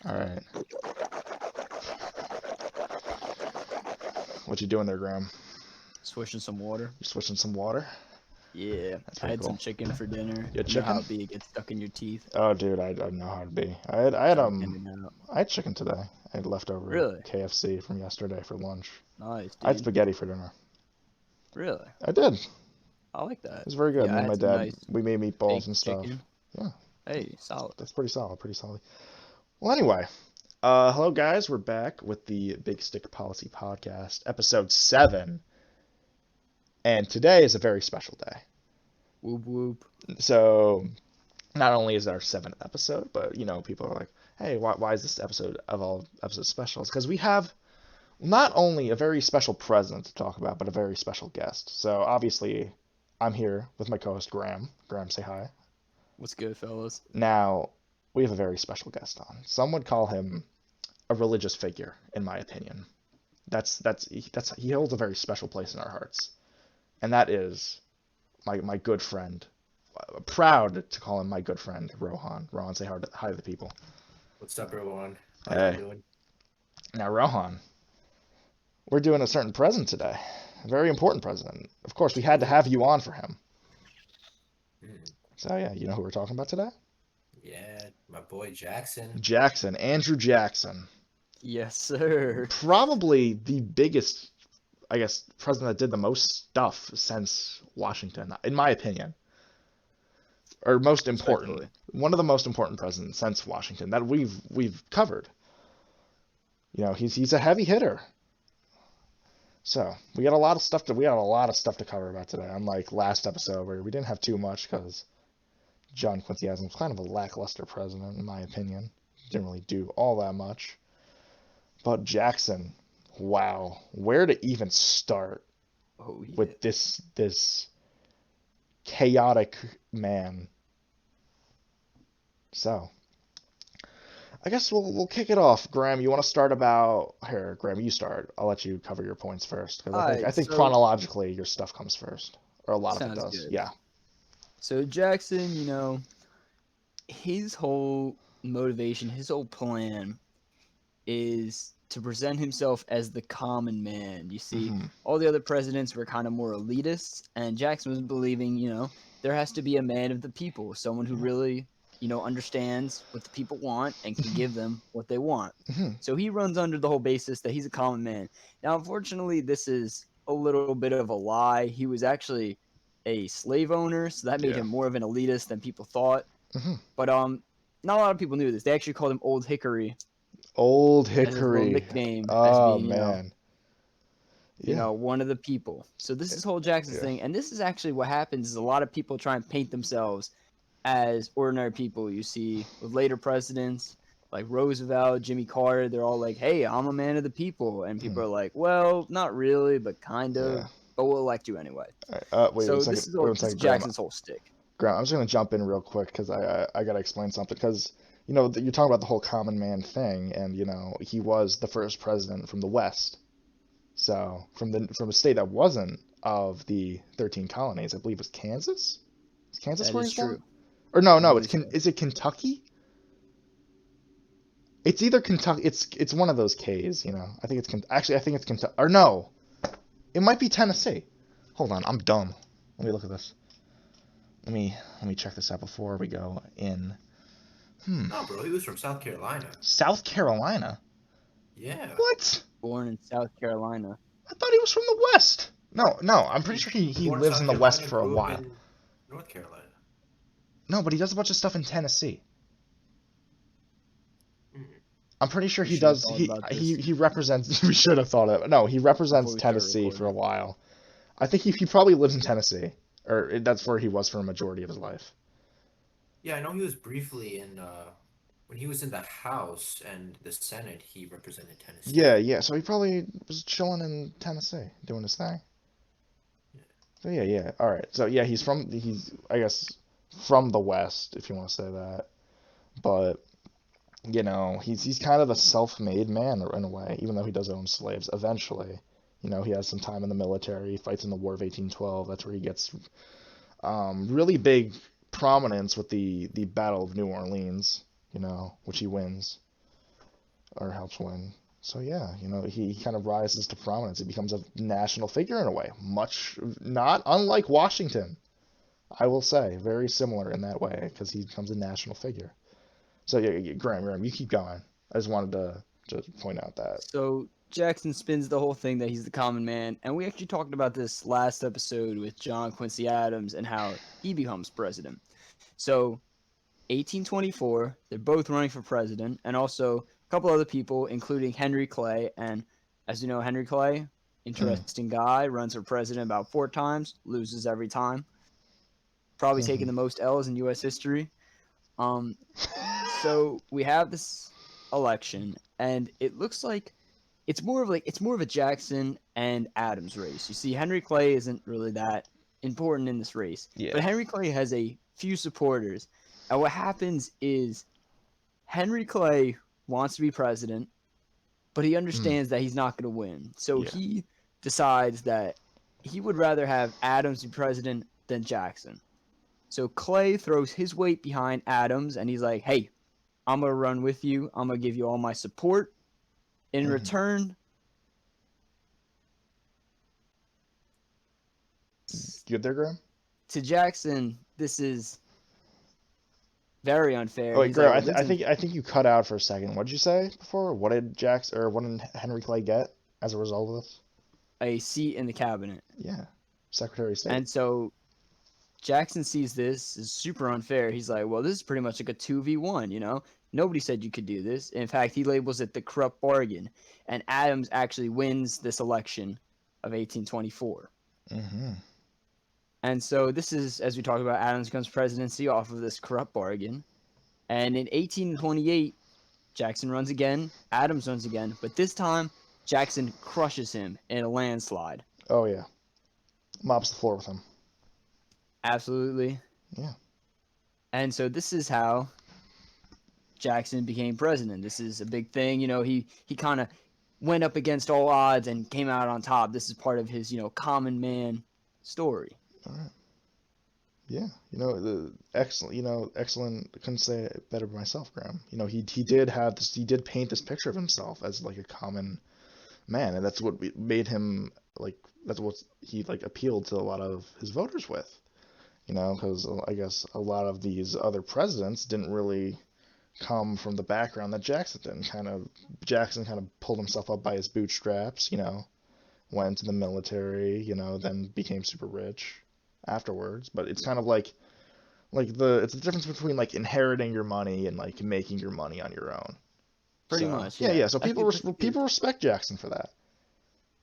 All right. What you doing there, Graham? Swishing some water. You switching some water? Yeah, That's I pretty had cool. some chicken for dinner. You had You know how chicken? it be, it gets stuck in your teeth. Oh, dude, I know how to be. I had Trying to thin it out. I had chicken today. I had leftover Really? KFC from yesterday for lunch. Nice, I had dude. spaghetti for dinner. Really? I did. It I like that. was very good. Yeah, Me I and my had some dad, nice we made meatballs and baked stuff. chicken. Yeah, Hey, solid. that's pretty solid. Pretty solid. Well, anyway, hello guys. We're back with the Big Stick Policy Podcast, episode 7, and today is a very special day. Whoop whoop. So not only is it our 7th episode, but people are like, hey, why is this episode of all episodes special? It's because we have not only a very special president to talk about, but a very special guest. So obviously, I'm here with my co-host Graham. Graham, say hi. What's good, fellas? Now, we have a very special guest on. Some would call him a religious figure, in my opinion. That's he holds a very special place in our hearts, and that is my good friend. Proud to call him my good friend, Rohan. Rohan, say hi to the people. What's up, everyone? How y'all Hey. doing? Now, Rohan, we're doing a certain president today. A very important president. Of course, we had to have you on for him. So, yeah, you know who we're talking about today? Yeah, my boy Jackson. Jackson, Andrew Jackson. Yes, sir. Probably the biggest, I guess, president that did the most stuff since Washington, in my opinion. Or most important. Respectfully. One of the most important presidents since Washington that we've covered. He's a heavy hitter. So we got a lot of stuff to cover about today. Unlike last episode where we didn't have too much because John Quincy Adams was kind of a lackluster president, in my opinion. Didn't really do all that much. But Jackson, wow, where to even start Oh, yeah. with this chaotic man? So, I guess we'll kick it off. Graham, you want to start about here? Graham, you start. I'll let you cover your points first because I Alright, think so chronologically your stuff comes first, or a lot of it sounds does. good. Yeah. So Jackson, his whole motivation, his whole plan is to present himself as the common man. You see, Mhm. all the other presidents were kind of more elitists, and Jackson was believing, there has to be a man of the people, someone who really, understands what the people want and can give them what they want. Mhm. So he runs under the whole basis that he's a common man. Now, unfortunately, this is a little bit of a lie. He was actually a slave owner, so that made Yeah. him more of an elitist than people thought. Mhm. But not a lot of people knew this. They actually called him Old Hickory Old as his little Hickory. nickname, as Oh being, man. Yeah. one of the people. So this is whole Jackson's Yeah. thing, and this is actually what happens is a lot of people try and paint themselves as ordinary people. You see with later presidents like Roosevelt, Jimmy Carter, they're all like, "Hey, I'm a man of the people," and people Mhm. are like, "Well, not really, but kind Yeah. of, but we'll elect you anyway." All right. Wait one So second. this is Wait all, one this is second, Graham. Jackson's whole stick. Graham, I'm just gonna jump in real quick because I gotta explain something because you're talking about the whole common man thing, and he was the first president from the West. So from a state that wasn't of the 13 colonies, I believe it was Kansas. Is Kansas That where is he's from? true. Or no, I no, believe so. is it Kentucky? It's either Kentucky. It's one of those K's. I think actually I think it's Kentucky. Or no, it might be Tennessee. Hold on, I'm dumb. Let me look at this. Let me check this out before we go in. No, bro, he was from South Carolina. South Carolina. Yeah. What? Born in South Carolina. I thought he was from the West. No, no, I'm pretty sure he Born in lives in South the West Carolina, for a grew up while. in North Carolina. No, but he does a bunch of stuff in Tennessee. Mm. I'm pretty sure We he should have does. thought He about he this he represents. We should have thought of it. No, he represents before we started Tennessee for a recording. while. I think he probably lives in Tennessee, or that's where he was for a majority of his life. Yeah, I know he was briefly in when he was in the House and the Senate, he represented Yeah, Tennessee. yeah. So he probably was chilling in Tennessee doing his thing. So yeah, yeah. All right. So yeah, he's I guess from the West, if you want to say that. But he's kind of a self-made man in a way, even though he does own slaves. Eventually, he has some time in the military. He fights in the War of 1812. That's where he gets really big prominence with the Battle of New Orleans. Which he wins. or helps win. So yeah, he kind of rises to prominence. He becomes a national figure in a way, much not unlike Washington. I will say, very similar in that way because he becomes a national figure. So yeah, Graham, you keep going. I just wanted to point out that. So Jackson spins the whole thing that he's the common man, and we actually talked about this last episode with John Quincy Adams and how he becomes president. So 1824, they're both running for president, and also a couple other people, including Henry Clay. And as you know, Henry Clay, Mm, interesting guy, runs for president about 4 times, loses every time. Probably taking mhm. the most L's in U.S. history. Um, so we have this election, and it looks like it's more of a Jackson and Adams race. You see, Henry Clay isn't really that important in this race, Yeah. but Henry Clay has a few supporters, and what happens is Henry Clay wants to be president, but he Mm, understands that he's not going to win, so yeah. he decides that he would rather have Adams be president than Jackson. So Clay throws his weight behind Adams, and he's like, "Hey, I'm gonna run with you. I'm gonna give you all my support. In Hmm. return, Good there, Graham? to Jackson, this is very Oh unfair." wait, He's like, Graham, "Well, this is I think you cut out for a second. What did you say before? What did Henry Clay get as a result of this? a seat in the cabinet." Yeah, Secretary of State. And so Jackson sees this as super unfair. He's like, "Well, this is pretty much like a 2v1, you know? Nobody said you could do this." In fact, he labels it the corrupt bargain. And Adams actually wins this election of 1824. Hmm. And so this is, as we talked about, Adams becomes presidency off of this corrupt bargain. And in 1828, Jackson runs again, Adams runs again, but this time Jackson crushes him in a landslide. Oh yeah, mops the floor with him. Absolutely. Yeah. And so this is how Jackson became president. This is a big thing. He kind of went up against all odds and came out on top. This is part of his, common man story. All right. Yeah. The excellent. Excellent. Couldn't say it better myself, Graham. He did have this. He did paint this picture of himself as like a common man, and that's what made him like. That's what he like appealed to a lot of his voters with. Because I guess a lot of these other presidents didn't really come from the background that Jackson did. And Jackson kind of pulled himself up by his bootstraps. Went to the military. Then became super rich afterwards. But it's kind of like it's the difference between like inheriting your money and like making your money on your own. Pretty So much, yeah, yeah. yeah. So people respect Jackson for that.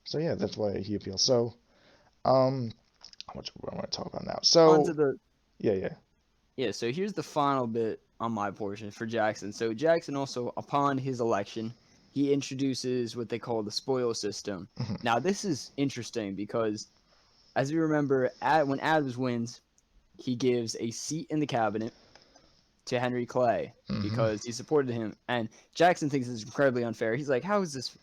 So yeah, that's why he appeals. So um, what I want to talk about now. On to So the yeah, yeah. Yeah, so here's the final bit on my portion for Jackson. So Jackson also, upon his election, he introduces what they call the spoil system. Hmm. Now, this is interesting because, as we remember, when Adams wins, he gives a seat in the cabinet to Henry Clay Hmm. because he supported him. And Jackson thinks it's incredibly unfair. He's like, how is this,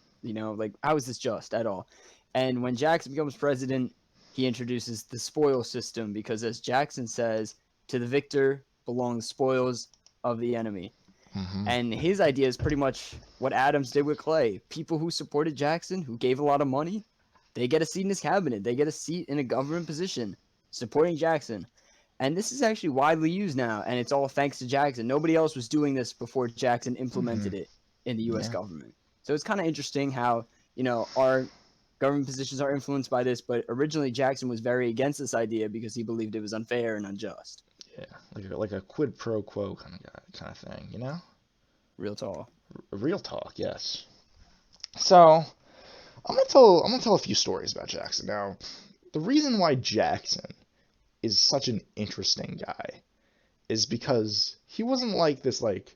how is this just at all? And when Jackson becomes president, he introduces the spoil system because, as Jackson says, to the victor belong the spoils of the enemy. Hmm. And his idea is pretty much what Adams did with Clay. People who supported Jackson, who gave a lot of money, they get a seat in his cabinet. They get a seat in a government position supporting Jackson. And this is actually widely used now, and it's all thanks to Jackson. Nobody else was doing this before Jackson Hmm. implemented it in the U.S. Yeah. government. So it's kind of interesting how, our government positions are influenced by this, but originally Jackson was very against this idea because he believed it was unfair and unjust. Yeah. Like a quid pro quo kind of thing. Real tall. Real talk. Yes. So I'm gonna tell a few stories about Jackson. Now, the reason why Jackson is such an interesting guy is because he wasn't like this like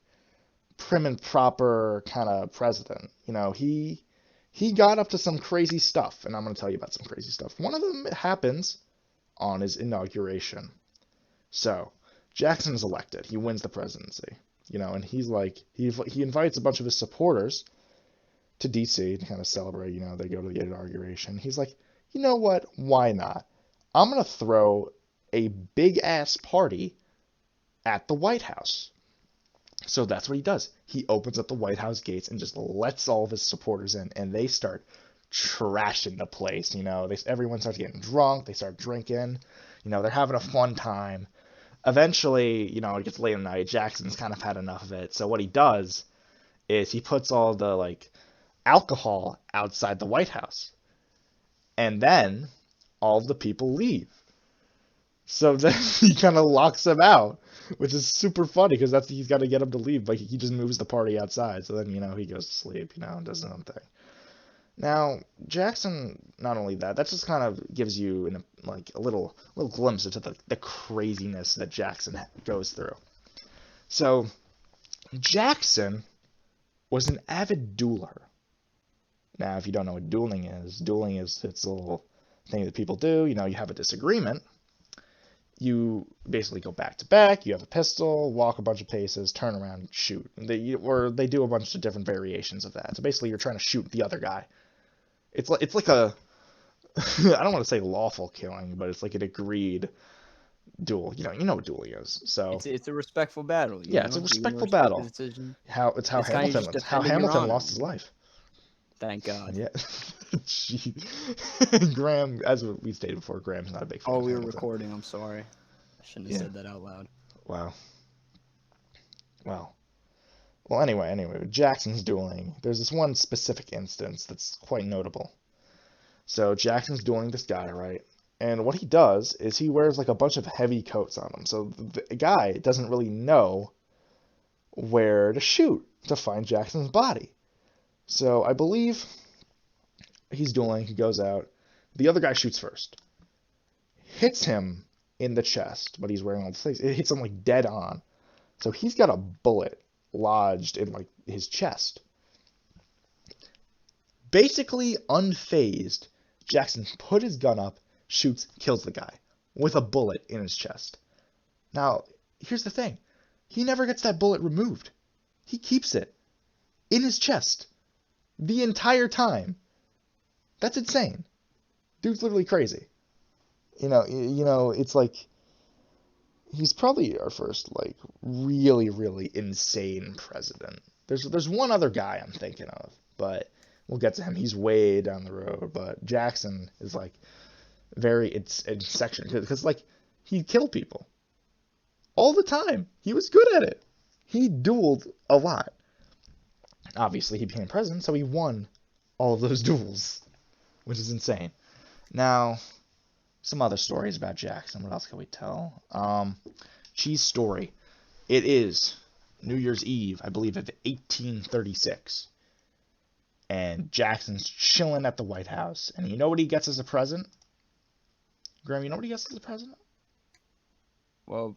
prim and proper kind of president. He got up to some crazy stuff, and I'm gonna tell you about some crazy stuff. One of them happens on his inauguration. So Jackson is elected. He wins the presidency. And he's like he invites a bunch of his supporters to DC to kind of celebrate. They go to the inauguration. He's like, you know what? Why not? I'm gonna throw a big ass party at the White House. So that's what he does. He opens up the White House gates and just lets all of his supporters in, and they start trashing the place. Everyone starts getting drunk. They start drinking. They're having a fun time. Eventually, it gets late at night. Jackson's kind of had enough of it. So what he does is he puts all the alcohol outside the White House, and then all of the people leave. So then he kind of locks them out, which is super funny because he's got to get them to leave, but he just moves the party outside. So then he goes to sleep, and does his own thing. Now Jackson, not only that just kind of gives you a little glimpse into the craziness that Jackson goes through. So Jackson was an avid dueler. Now, if you don't know what dueling is it's a little thing that people do. You have a disagreement. You basically go back to back. You have a pistol, walk a bunch of paces, turn around, shoot. They do a bunch of different variations of that. So basically, you're trying to shoot the other guy. It's like a I don't want to say lawful killing, but it's like an agreed duel. You know what dueling is. So it's a respectful battle. Yeah, it's a respectful battle. How Hamilton lost his life. Thank God. Yeah. Graham, as we stated before, Graham's not a big fan. Oh, of we were Hamilton. recording. I'm sorry. I shouldn't have said that out loud. Wow. Well, anyway, with Jackson's dueling, there's this one specific instance that's quite notable. So Jackson's dueling this guy, right? And what he does is he wears a bunch of heavy coats on him. So the guy doesn't really know where to shoot to find Jackson's body. So I believe he's dueling, he goes out. The other guy shoots first. Hits him in the chest, but he's wearing all the things. It hits him dead on. So he's got a bullet lodged in his chest. Basically unfazed, Jackson put his gun up, shoots, kills the guy with a bullet in his chest. Now, here's the thing. He never gets that bullet removed. He keeps it in his chest the entire time. That's insane. Dude's literally crazy. It's he's probably our first really, really insane president. There's one other guy I'm thinking of, but we'll get to him. He's way down the road, but Jackson is very it's section because he killed people all the time. He was good at it. He dueled a lot. Obviously, he became president, so he won all of those duels, which is insane. Now, some other stories about Jackson. What else can we tell? Cheese story. It is New Year's Eve, I believe, of 1836. And Jackson's chilling at the White House. And you know what he gets as a present? Graham, you know what he gets as a present? Well,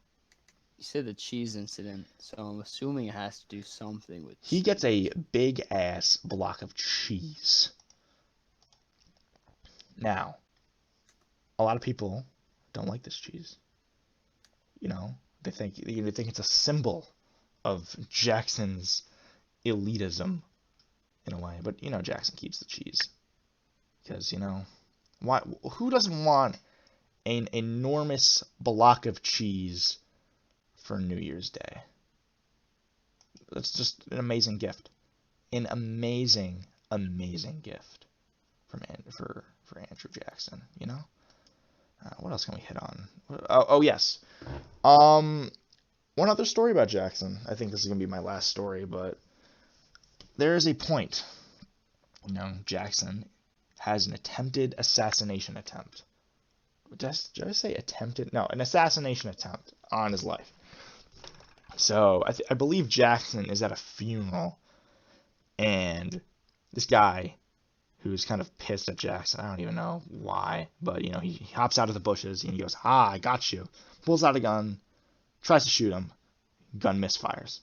you said the cheese incident, so I'm assuming it has to do something with cheese. He gets a big-ass block of cheese. Now, a lot of people don't like this cheese. They think it's a symbol of Jackson's elitism in a way. But Jackson keeps the cheese because why? Who doesn't want an enormous block of cheese for New Year's Day? That's just an amazing gift. An amazing, amazing gift for Andrew Jackson. What else can we hit on? Oh yes. One other story about Jackson. I think this is gonna be my last story, but there is a point. Jackson has an attempted assassination attempt. Did I say attempted? No, an assassination attempt on his life. So I believe Jackson is at a funeral, and this guy who's kind of pissed at Jackson. I don't even know why, but he hops out of the bushes and he goes, I got you. Pulls out a gun, tries to shoot him, gun misfires.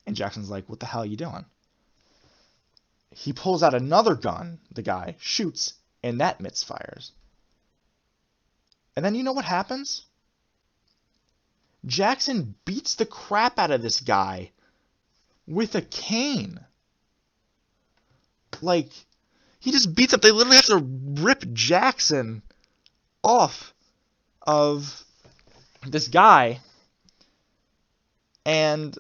And Jackson's like, what the hell are you doing? He pulls out another gun, the guy shoots, and that misfires. And then you know what happens? Jackson beats the crap out of this guy with a cane. He just beats up. They literally have to rip Jackson off of this guy. And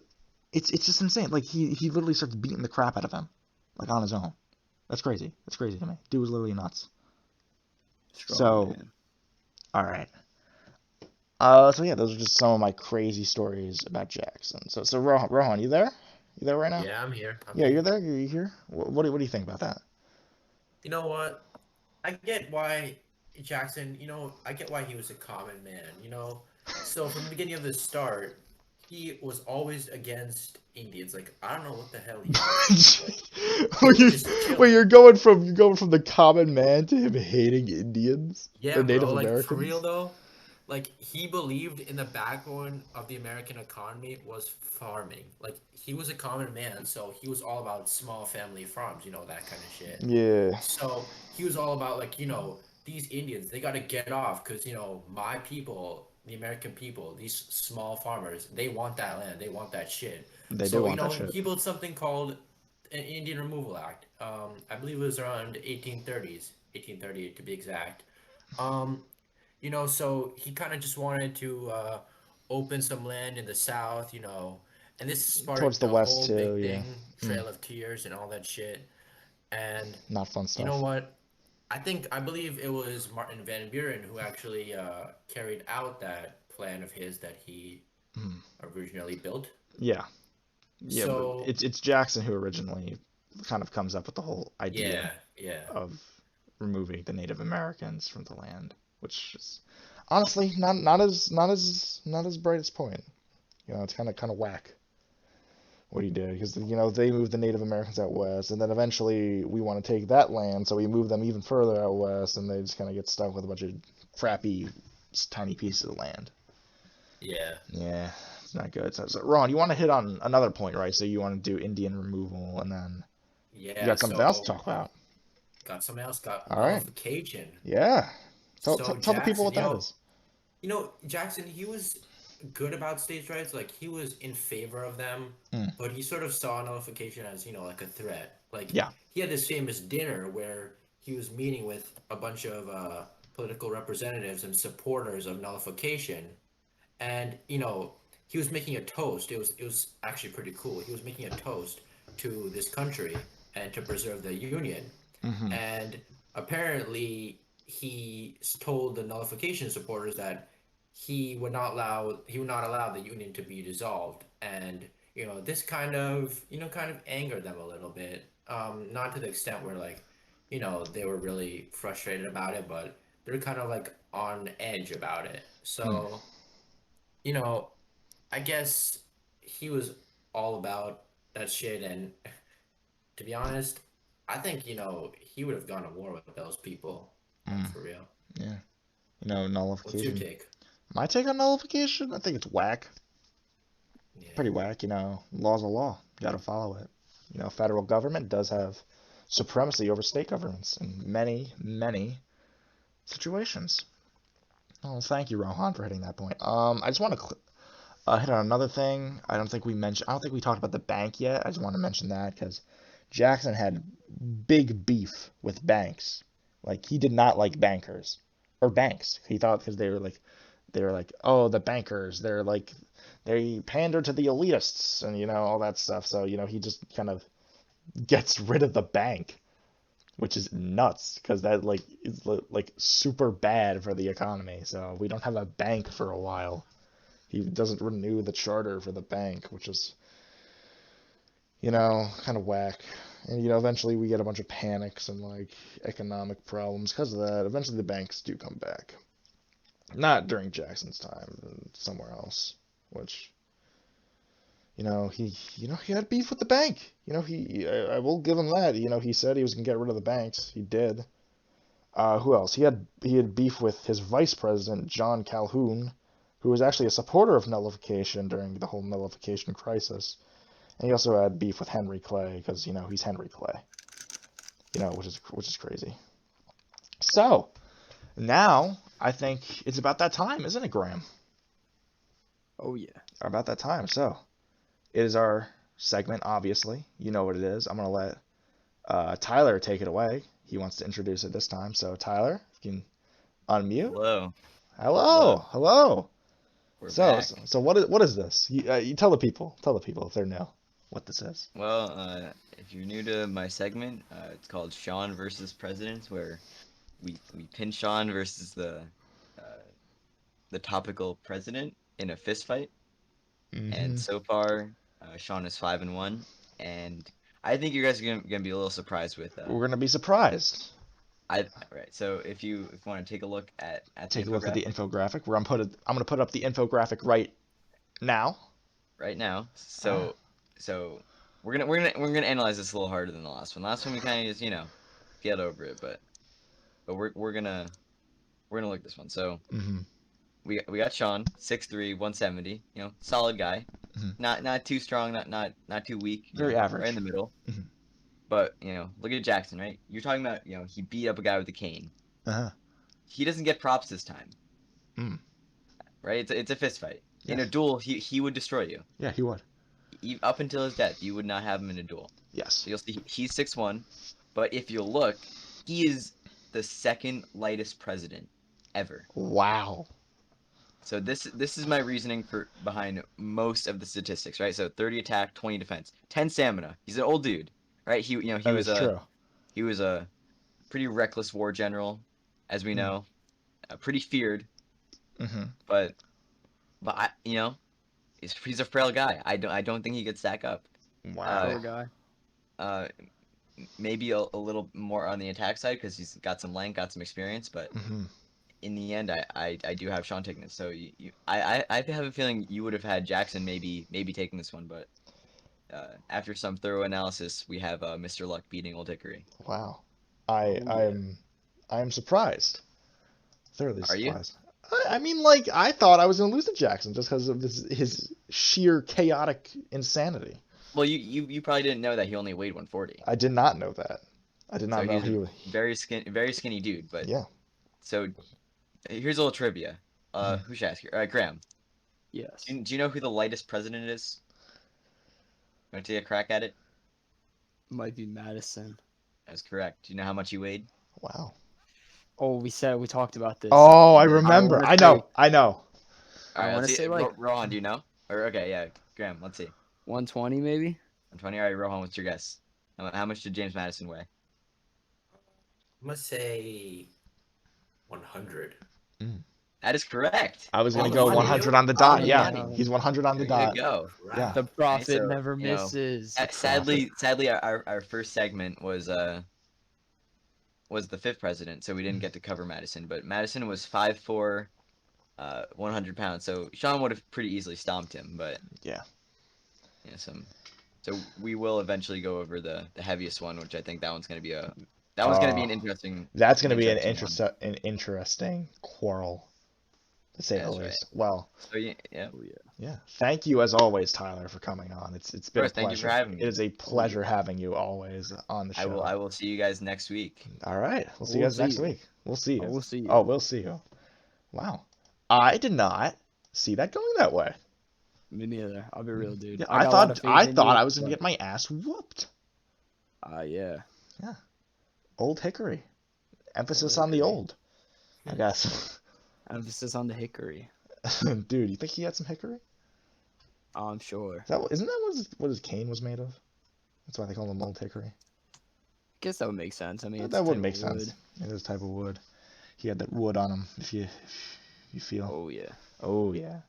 it's just insane. Like he literally starts beating the crap out of him, like on his own. That's crazy. That's crazy to me. Dude was literally nuts. Strong So, man. all right. So yeah, those are just some of my crazy stories about Jackson. So Rohan, you there? You there right now? Yeah, I'm here. I'm Yeah, you're here. there. You here? What do you think about that? You know what? I get why Jackson, I get why he was a common man, So from the beginning of the start, he was always against Indians. Like, I don't know what the hell he was thinking. Like, he Wait, was just wait, chilling. you're going from the common man to him hating Indians or Yeah, Native bro. Like, for real Americans? though, like, he believed in the backbone of the American economy was farming. Like, he was a common man, so he was all about small family farms, that kind of shit. Yeah, So he was all about like, these Indians, they got to get off because, my people, the American people, these small farmers, they want that land, they want that shit. they do So, want that shit. he built something called an Indian Removal Act. I believe it was around 1830s, 1838 to be exact. Um, so he kind of just wanted to open some land in the South, and this Towards sparked the a west whole too, big yeah. thing, Mm, Trail of Tears and all that shit. And not fun you know stuff. what? I believe it was Martin Van Buren who actually carried out that plan of his that he Mm, originally built. yeah, yeah, but So, it's Jackson who originally kind of comes up with the whole idea yeah, yeah. of removing the Native Americans from the land, which is honestly not as bright as point. It's kind of whack what he did because they moved the Native Americans out west, and then eventually we want to take that land, so we move them even further out west, and they just kind of get stuck with a bunch of crappy tiny pieces of land. Yeah. Yeah, it's not good. So Ron, you want to hit on another point, right? So you want to do Indian removal, and then you Yeah, got something else to so talk about. got something else, got All right. nullification. Yeah. Tell, tell, So tell the people Jackson, what that is. Jackson, he was good about states' rights. Like he was in favor of them, Mm. but he sort of saw nullification as, like a threat. Like Yeah. he had this famous dinner where he was meeting with a bunch of political representatives and supporters of nullification, and he was making a toast. It was actually pretty cool. He was making a toast to this country and to preserve the union, Mm-hmm. and apparently he told the nullification supporters that he would not allow the union to be dissolved, and this kind of angered them a little bit, not to the extent where like they were really frustrated about it, but they're kind of like on edge about it. Mm. So you know I guess he was all about that shit, and to be honest, I think he would have gone to war with those people, like Mm. for real. Yeah. What's your Nullification. take? My take on nullification, I think it's whack. Pretty Yeah. whack. Law's a law. You gotta follow it. Federal government does have supremacy over state governments in many, many situations. Oh, thank you, Rohan, for hitting that point. I just want to hit on another thing. I don't think we talked about the bank yet. I just want to mention that because Jackson had big beef with banks. Like he did not like bankers or banks. He thought because they were like, oh, the bankers, they pander to the elitists and all that stuff. So he just kind of gets rid of the bank, which is nuts because that is like super bad for the economy. So we don't have a bank for a while. He doesn't renew the charter for the bank, which is kind of whack. And eventually we get a bunch of panics and like economic problems because of that. Eventually the banks do come back. Not during Jackson's time, somewhere else, which he had beef with the bank. I will give him that. He said he was gonna get rid of the banks. He did. Who else? He had beef with his vice president John Calhoun, who was actually a supporter of nullification during the whole nullification crisis. And he also had beef with Henry Clay because he's Henry Clay. Which is crazy. So now I think it's about that time, isn't it, Graham? Oh yeah. About that time. So it is our segment. Obviously, you know what it is. I'm gonna let Tyler take it away. He wants to introduce it this time. So Tyler, if you can unmute. Hello. Hello, Hello. hello. We're So, back. so what is this? You tell the people if they're new what this is. Well, if you're new to my segment, it's called Sean versus President, where we pin Sean versus uh, the topical president in a fist fight. And Hmm. so far, Sean is 5-1, and I think you guys are gonna be a little surprised with We're gonna be surprised. right. So if you want to take a look at the Take a look at the infographic infographic. I'm gonna put up the infographic right now. right now, Ah, so we're gonna analyze this a little harder than the last one. Last one we kind of just get over it, but we're gonna look at this one. So hmm we got Sean 6'3", 170. Solid guy, hmm not too strong, not too weak. Very Right in average. the middle. Hmm. But look at Jackson, right? You're talking about he beat up a guy with a cane. Uh-huh. He doesn't get props this time, Mm. right? It's a fist fight. In a Yes. duel, he would destroy you. Yeah, he would. Up until his death, you would not have him in a duel. Yes. So you'll see he's 6'1", but if you look, he is the second lightest president ever. Wow. So this is my reasoning behind most of the statistics, right? So 30 attack, 20 defense, 10 stamina. He's an old dude, right? That is true. he was a pretty reckless war general, as we know, pretty feared, Mm-hmm. but he's a frail guy. I don't think he could stack up. Wow. Poor guy. Uh, Maybe a little more on the attack side because he's got some length, got some experience, but Mm-hmm. in the end, I do have Sean taking this. So I have a feeling you would have had Jackson maybe taking this one, but after some thorough analysis, we have Mr. Luck beating Old Hickory. Wow. Oh, yeah. I am surprised. Thoroughly Are you? surprised. I mean, like, I thought I was gonna lose to Jackson just because of his sheer chaotic insanity. Well, you probably didn't know that he only weighed 140. I did not know that. I did So not know he's he a was. very skinny dude. But Yeah. so here's a little trivia. Mhm. Who should I ask here? All right, Graham. Yes. Do you know who the lightest president is? Want to take a crack at it? Might be Madison. That's correct. Do you know how much he weighed? Wow. Oh, we talked about this. Oh, I Yeah. remember. wanna I know. say- I know. All right, I wanna let's see. say, like- Rohan, do you know? Or okay, yeah, Graham. Let's see. 120 maybe. 120. All right, Rohan, what's your guess? How much did James Madison weigh? I'm gonna say 100. That is correct. I was gonna Oh, go the 100 money. on the dot. Oh, the Yeah, money. he's 100 on the There you dot. go. Yeah. The prophet so, never you know, misses. Sadly, our first segment was the fifth president, so we didn't get to cover Madison. But Madison was 5'4", 100 pounds. So Sean would have pretty easily stomped him. But Yeah. So we will eventually go over the heaviest one, which I think that one's gonna be an interesting. That's gonna be an interesting interesting quarrel, to say the That's least. Well, So yeah. Oh, yeah. yeah. Thank you as always, Tyler, for coming on. It's been a course, thank you for pleasure. having me. It is a pleasure having you always on the show. I will see you guys next week. All right. We'll see you We'll guys see next you. week. We'll see you. Oh, we'll see you. Oh, we'll see you. Wow. I did not see that going that way. Me neither. I'll be real, dude. Yeah, I got a lot of faith in you, I was gonna but- get my ass whooped. Yeah. Old Hickory. Emphasis Old on the Hickory. old. I guess. Emphasis on the hickory. Dude, you think he had some hickory? I'm sure. Isn't that what his cane was made of? That's why they call him Old Hickory. Guess that would make sense. I mean, it's That a would type make of sense. wood. It is a type of wood. He had that wood on him. If you feel. Oh yeah. Oh yeah.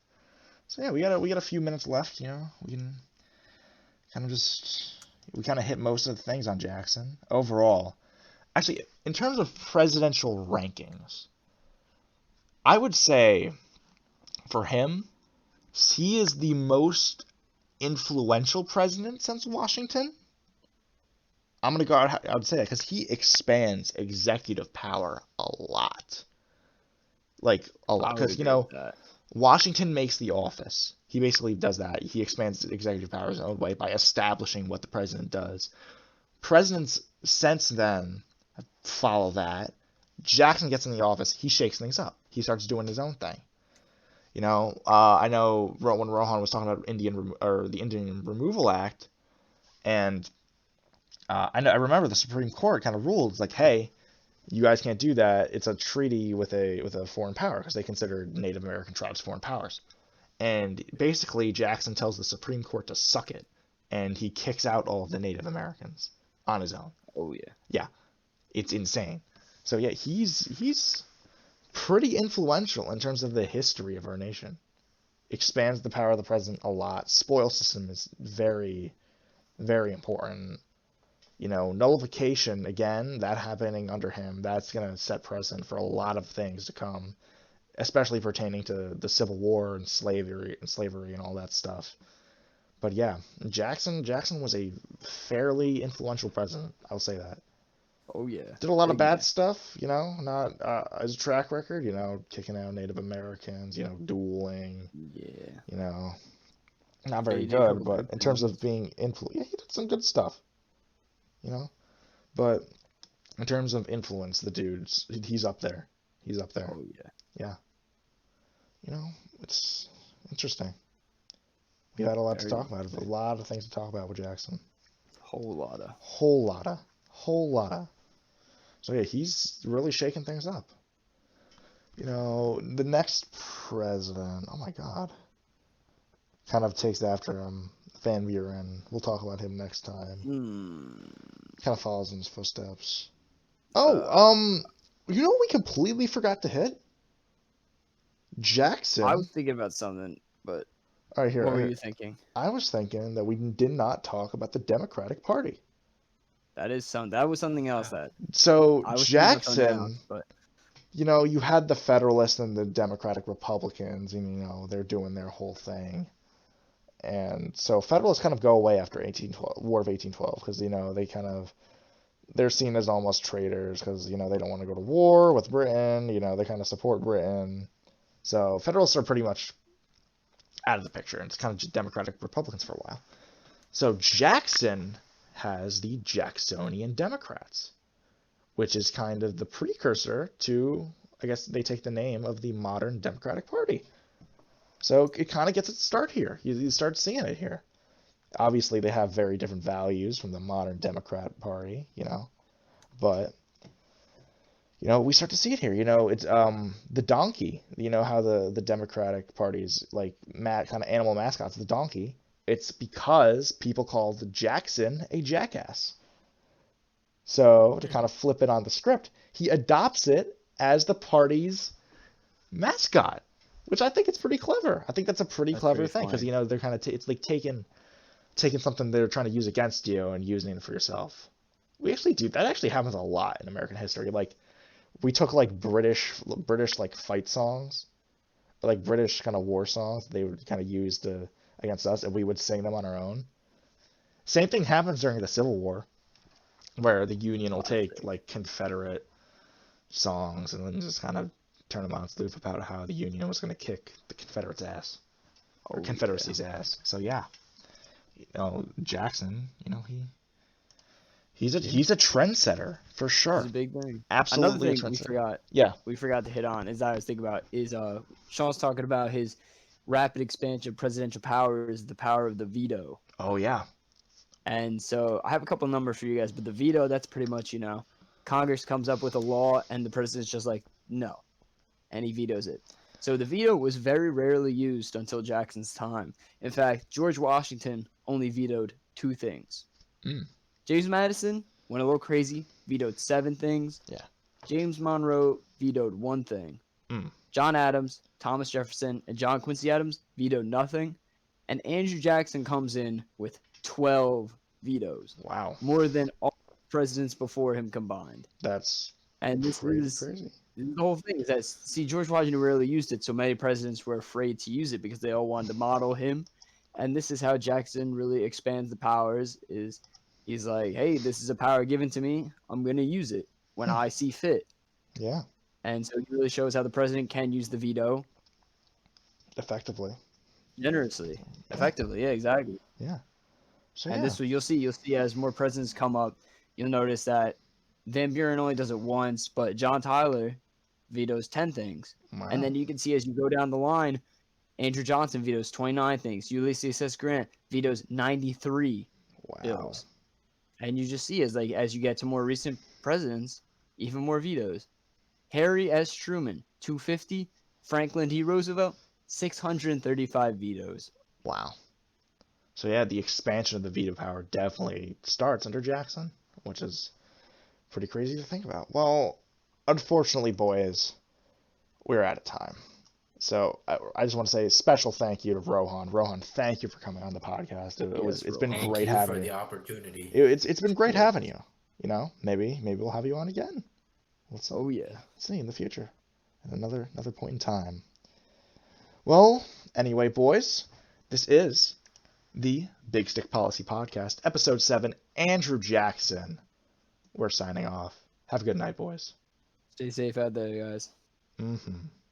So yeah, we got a few minutes left. You know, we can we kind of hit most of the things on Jackson overall. Actually, in terms of presidential rankings, I would say for him, he is the most influential president since Washington. I'm gonna go out. I would say that because he expands executive power a lot, like a lot. I would Because agree with that. Washington makes the office. He basically does that. He expands executive powers in his own way by establishing what the president does. Presidents since then follow that. Jackson gets in the office. He shakes things up. He starts doing his own thing. You know, I know when Rohan was talking about the Indian Removal Act, and I remember the Supreme Court kind of ruled like, hey, you guys can't do that. It's a treaty with a foreign power because they consider Native American tribes foreign powers. And basically, Jackson tells the Supreme Court to suck it, and he kicks out all of the Native Americans on his own. Oh yeah. Yeah, it's insane. So yeah, he's pretty influential in terms of the history of our nation. Expands the power of the president a lot. Spoil system is very, very important. Nullification, again, that happening under him, that's going to set precedent for a lot of things to come, especially pertaining to the Civil War and slavery and all that stuff. But yeah, Jackson was a fairly influential president. I'll say that. Oh yeah. Did a lot of Big bad man. stuff, not as a track record, kicking out Native Americans, dueling, Yeah. not Yeah, very he did a good, couple but good in terms things. of being yeah, he did some good stuff, you know. But in terms of influence, the dude's he's up there. He's up there. Oh yeah. Yeah. It's interesting. We had a lot to Very talk about. A interesting. lot of things to talk about with Jackson. Whole lot of. Whole lotta. So yeah, he's really shaking things up. The next president, oh my God, kind of takes after Van Buren. We'll talk about him next time. Hmm. Kind of follows in his footsteps. Uh, We completely forgot to hit? I Jackson. was thinking about something, but All right, what were here. you thinking? I was thinking that we did not talk about the Democratic Party. That was something else that So I was thinking about something else, Jackson, but you had the Federalists and the Democratic Republicans, and they're doing their whole thing. And so Federalists kind of go away after 1812, War of 1812, because they're seen as almost traitors because they don't want to go to war with Britain. They kind of support Britain. So Federalists are pretty much out of the picture, and it's kind of just Democratic Republicans for a while. So Jackson has the Jacksonian Democrats, which is kind of the precursor to, I guess they take the name of the modern Democratic Party. So it kind of gets its start here. You start seeing it here. Obviously, they have very different values from the modern Democrat Party, but we start to see it here. It's the donkey. How the Democratic Party's like kind of animal mascots, the donkey. It's because people called Jackson a jackass. So to kind of flip it on the script, he adopts it as the party's mascot, which I think it's pretty clever. I think that's a pretty that's clever pretty thing because funny. they're kind of it's like taking something they're trying to use against you and using it for yourself. We actually do that. Actually happens a lot in American history. Like we took like British like fight songs, or, like British kind of war songs they would kind of use against us, and we would sing them on our own. Same thing happens during the Civil War, where the Union will take Classic. like Confederate songs and then just kind of turn them on spoof about how the Union was going to kick the Confederates' ass or Oh yeah. Confederacy's ass. So yeah, Jackson, he's a trendsetter for This is sure. a big thing. Another Absolutely a thing trendsetter. Yeah. we forgot to hit on is that I was thinking about is Sean's talking about his rapid expansion of presidential powers, the power of the veto. Oh yeah. And so I have a couple numbers for you guys, but the veto, that's pretty much, Congress comes up with a law and the president's just like, no. And he vetoes it. So the veto was very rarely used until Jackson's time. In fact, George Washington only vetoed 2 things. Mm. James Madison went a little crazy, vetoed 7 things. Yeah. James Monroe vetoed 1 thing. Mm. John Adams, Thomas Jefferson, and John Quincy Adams vetoed nothing. And Andrew Jackson comes in with 12 vetoes. Wow. More than all presidents before him combined. That's And this is crazy. the whole thing is that, see, George Washington rarely used it, so many presidents were afraid to use it because they all wanted to model him. And this is how Jackson really expands the powers, is he's like, hey, this is a power given to me. I'm going to use it when I see fit. Yeah. And so he really shows how the president can use the veto Effectively. generously, Yeah. effectively. Yeah, exactly. Yeah. So And yeah. this you'll see as more presidents come up, you'll notice that Van Buren only does it once, but John Tyler vetoes 10 things. Wow. And then you can see as you go down the line, Andrew Johnson vetoes 29 things. Ulysses S. Grant vetoes 93 Wow. bills. And you just see as you get to more recent presidents, even more vetoes. Harry S. Truman, 250. Franklin D. Roosevelt, 635 vetoes. Wow. So yeah, the expansion of the veto power definitely starts under Jackson, which is pretty crazy to think about. Well, unfortunately, boys, we're out of time. So I just want to say a special thank you to Rohan. Rohan, thank you for coming on the podcast. It's been Thank great you having for you. the opportunity. It's been great Cool. having you. You know, maybe we'll have you on again. Let's Oh yeah. see in the future, at another point in time. Well, anyway, boys, this is the Big Stick Policy Podcast, Episode 7. Andrew Jackson. We're signing off. Have a good night, boys. Stay safe out there, guys. Mm-hmm.